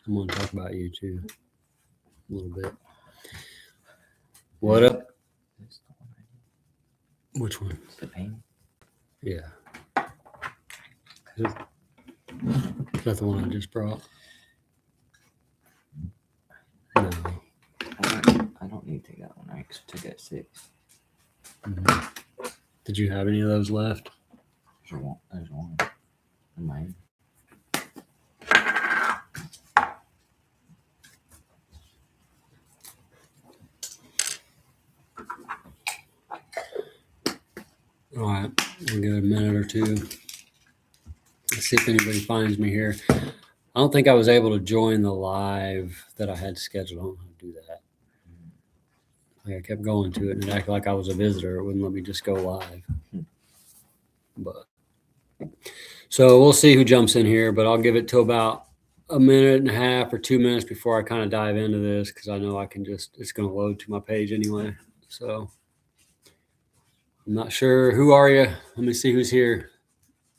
I'm going to talk about you too a little bit. What up? That's the one I did. Which one? It's the pain. Yeah. Is that the one I just brought? No. I don't need to take that one. I took it at 6. Mhm. Did you have any of those left? There's one in mine. All right. We'll give it a minute or two. Let's see if anybody finds me here. I don't think I was able to join the live that I had scheduled. I don't know how to do that. Like I kept going to it and it acted like I was a visitor. It wouldn't let me just go live. But so we'll see who jumps in here, but I'll give it till about a minute and a half or 2 minutes before I kind of dive into this because I know I can just, it's going to load to my page anyway. So I'm not sure. Who are you? Let me see who's here.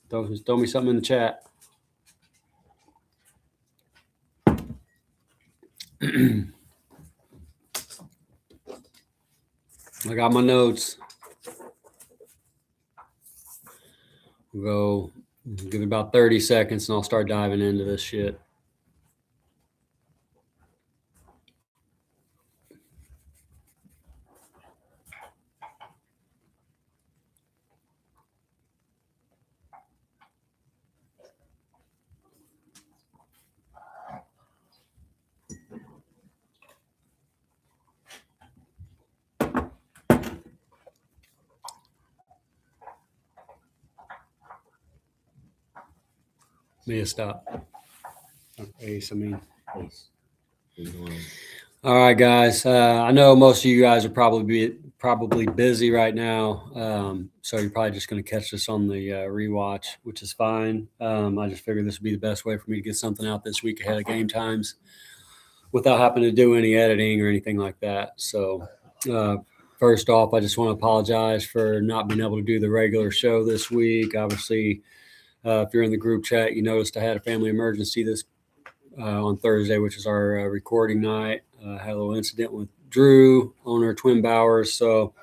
Throw me something in the chat. I got my notes. We'll give it about 30 seconds and I'll start diving into this shit. Mia, stop. Ace, I mean. Ace. All right, guys. I know most of you guys are probably busy right now, so you're probably just going to catch this on the rewatch, which is fine. I just figured this would be the best way for me to get something out this week ahead of game times without having to do any editing or anything like that. So first off, I just want to apologize for not being able to do the regular show this week. Obviously, if you're in the group chat, you noticed I had a family emergency this on Thursday, which is our recording night. Had a little incident with Drew, owner of Twin Bowers. So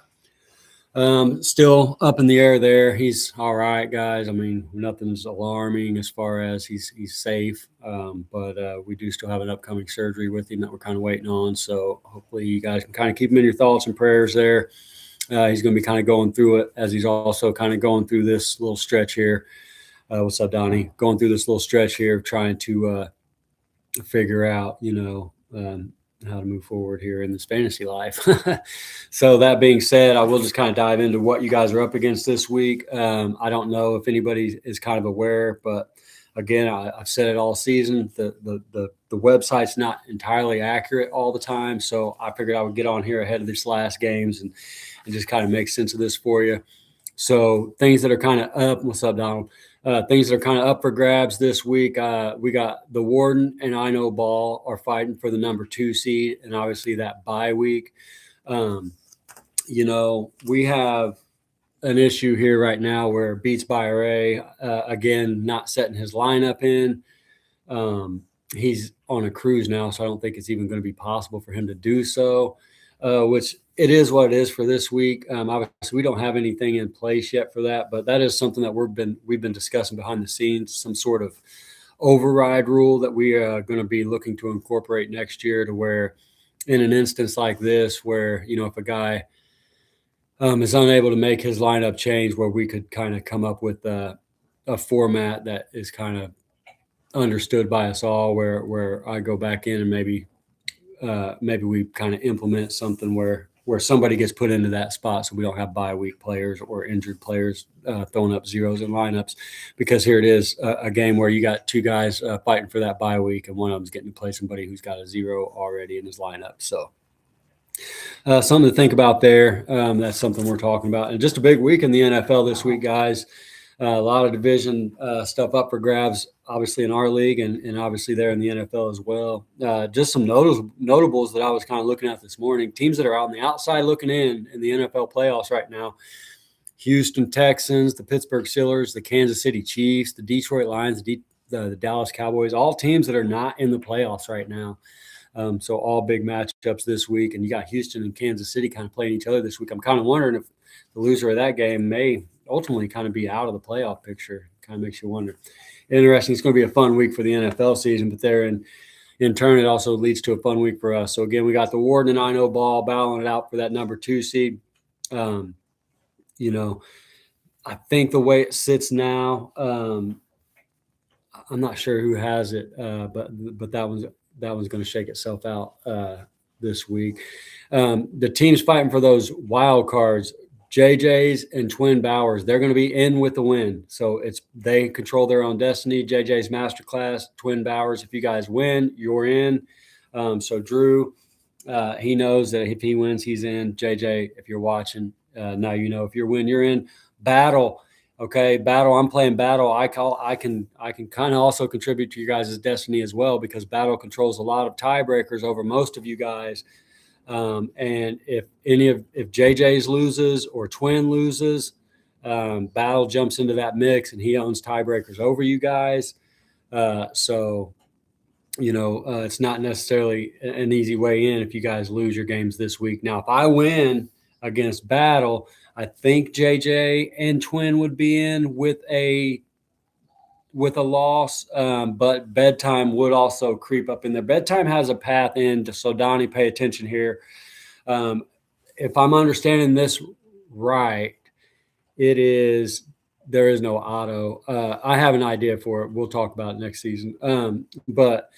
still up in the air there. He's all right, guys. I mean, nothing's alarming as far as he's safe. But we do still have an upcoming surgery with him that we're kind of waiting on. So hopefully you guys can kind of keep him in your thoughts and prayers there. He's going to be kind of going through it as he's also kind of going through this little stretch here. What's up, Donnie? Going through this little stretch here, trying to figure out, how to move forward here in this fantasy life. So that being said, I will just kind of dive into what you guys are up against this week. I don't know if anybody is kind of aware, but again, I've said it all season. The website's not entirely accurate all the time. So I figured I would get on here ahead of these last games and just kind of make sense of this for you. So things that are kind of up. What's up, Donald? Things that are kind of up for grabs this week. We got the Warden and I Know Ball are fighting for the number 2 seed, and obviously that bye week. We have an issue here right now where Beats by Ray, again, not setting his lineup in. He's on a cruise now, so I don't think it's even going to be possible for him to do so, which it is what it is for this week. Obviously, we don't have anything in place yet for that, but that is something that we've been discussing behind the scenes, some sort of override rule that we are going to be looking to incorporate next year, to where in an instance like this, where, if a guy is unable to make his lineup change, where we could kind of come up with a format that is kind of understood by us all, where I go back in and maybe we kind of implement something where somebody gets put into that spot, so we don't have bye week players or injured players throwing up zeros in lineups. Because here it is, a game where you got 2 guys fighting for that bye week, and one of them's getting to play somebody who's got a 0 already in his lineup. So something to think about there. That's something we're talking about. And just a big week in the NFL this week, guys. A lot of division stuff up for grabs, obviously in our league and obviously there in the NFL as well. Just some notables that I was kind of looking at this morning. Teams that are on the outside looking in the NFL playoffs right now: Houston Texans, the Pittsburgh Steelers, the Kansas City Chiefs, the Detroit Lions, the the Dallas Cowboys, all teams that are not in the playoffs right now. So all big matchups this week, and you got Houston and Kansas City kind of playing each other this week. I'm kind of wondering if the loser of that game may ultimately kind of be out of the playoff picture. Kind of makes you wonder. Interesting. It's going to be a fun week for the NFL season, but there in turn, it also leads to a fun week for us. So again, we got the Warden and I ball battling it out for that number 2 seed. You know, I think the way it sits now, I'm not sure who has it, but that one's going to shake itself out this week. The teams fighting for those wild cards, JJ's and Twin Bowers, they're going to be in with the win. So they control their own destiny. JJ's Masterclass, Twin Bowers, if you guys win, you're in. So Drew, he knows that if he wins, he's in. JJ, if you're watching, now you know if you win, you're in. Battle. Okay, Battle. I'm playing Battle. I can kind of also contribute to you guys' destiny as well, because Battle controls a lot of tiebreakers over most of you guys. And if JJ's loses or Twin loses, Battle jumps into that mix and he owns tiebreakers over you guys. So it's not necessarily an easy way in if you guys lose your games this week. Now, if I win against Battle, I think JJ and Twin would be in with a loss, but Bedtime would also creep up in there. Bedtime has a path in, so Donnie, pay attention here. If I'm understanding this right, there is no auto. I have an idea for it. We'll talk about it next season. But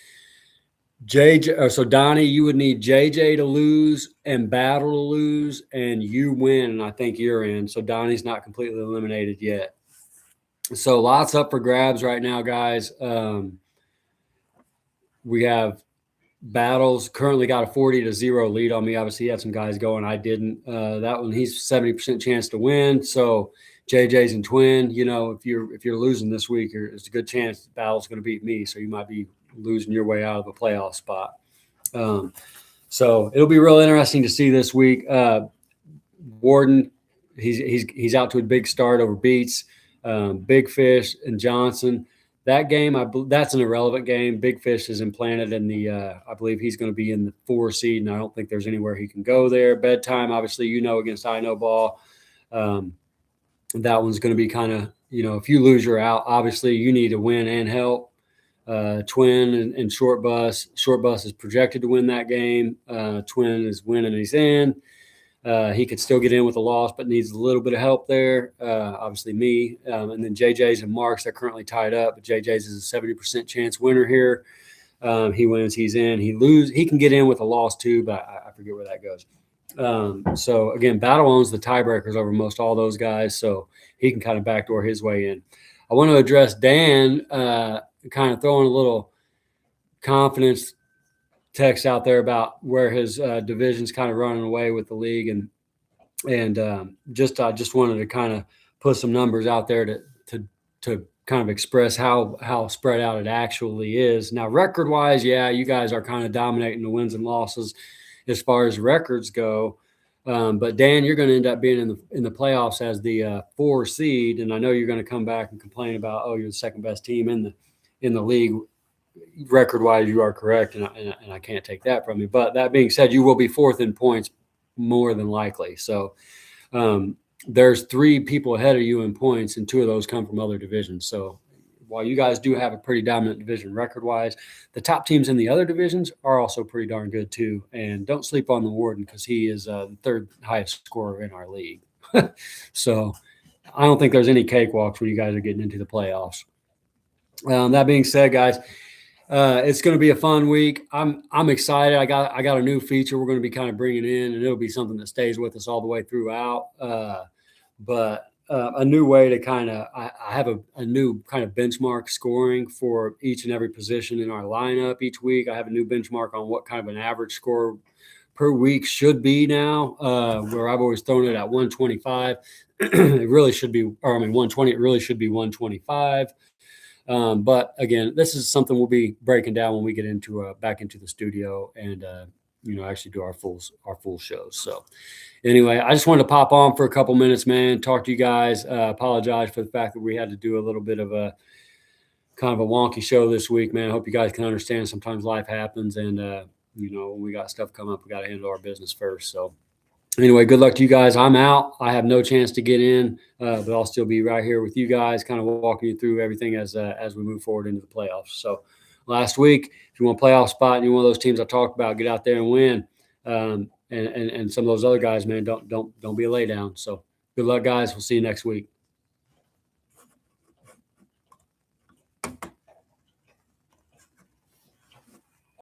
so Donnie, you would need JJ to lose and Battle to lose, and you win, and I think you're in. So Donnie's not completely eliminated yet. So lots up for grabs right now, guys. We have Battles currently got a 40-0 lead on me. Obviously, he had some guys going. I didn't. That one, he's 70% chance to win. So JJ's and Twin, if you're losing this week, it's a good chance Battle's going to beat me. So you might be losing your way out of a playoff spot. So it'll be real interesting to see this week. Warden, he's out to a big start over Beats. Big Fish and Johnson. That game, that's an irrelevant game. Big Fish is implanted in I believe he's going to be in the 4 seed, and I don't think there's anywhere he can go there. Bedtime, obviously, against I Know Ball. That one's going to be kind of, if you lose, you're out. Obviously, you need to win and help. Twin and Short Bus. Short Bus is projected to win that game. Twin is winning, he's in. He could still get in with a loss, but needs a little bit of help there. Obviously me. And then JJ's and Mark's, they're currently tied up, but JJ's is a 70% chance winner here. He wins, he's in. He can get in with a loss too, but I forget where that goes. So again, Battle owns the tiebreakers over most all those guys, so he can kind of backdoor his way in. I want to address Dan, kind of throwing a little confidence text out there about where his division's kind of running away with the league, and I just wanted to kind of put some numbers out there to kind of express how spread out it actually is. Now, record wise, yeah, you guys are kind of dominating the wins and losses as far as records go. But Dan, you're going to end up being in the playoffs as the 4 seed, and I know you're going to come back and complain about, oh, you're the second best team in the league. Record wise, you are correct, and I can't take that from you. But that being said, you will be 4th in points more than likely. So there's 3 people ahead of you in points, and 2 of those come from other divisions. So while you guys do have a pretty dominant division record wise, the top teams in the other divisions are also pretty darn good too. And don't sleep on the Warden, because he is the 3rd highest scorer in our league. So I don't think there's any cakewalks when you guys are getting into the playoffs. That being said, guys, it's going to be a fun week. I'm excited. I got a new feature we're going to be kind of bringing in, and it'll be something that stays with us all the way throughout. But a new way to kind of, I have a new kind of benchmark scoring for each and every position in our lineup each week. I have a new benchmark on what kind of an average score per week should be now, where I've always thrown it at 125. It really should be, 120. It really should be 125. But again, this is something we'll be breaking down when we get into back into the studio and actually do our full shows. So anyway, I just wanted to pop on for a couple minutes, man, talk to you guys. Apologize for the fact that we had to do a little bit of kind of a wonky show this week, man. I hope you guys can understand. Sometimes life happens, and when we got stuff come up, we got to handle our business first. So anyway, good luck to you guys. I'm out. I have no chance to get in, but I'll still be right here with you guys, kind of walking you through everything as we move forward into the playoffs. So last week, if you want a playoff spot and you're one of those teams I talked about, get out there and win. And some of those other guys, man, don't be a lay down. So good luck, guys. We'll see you next week.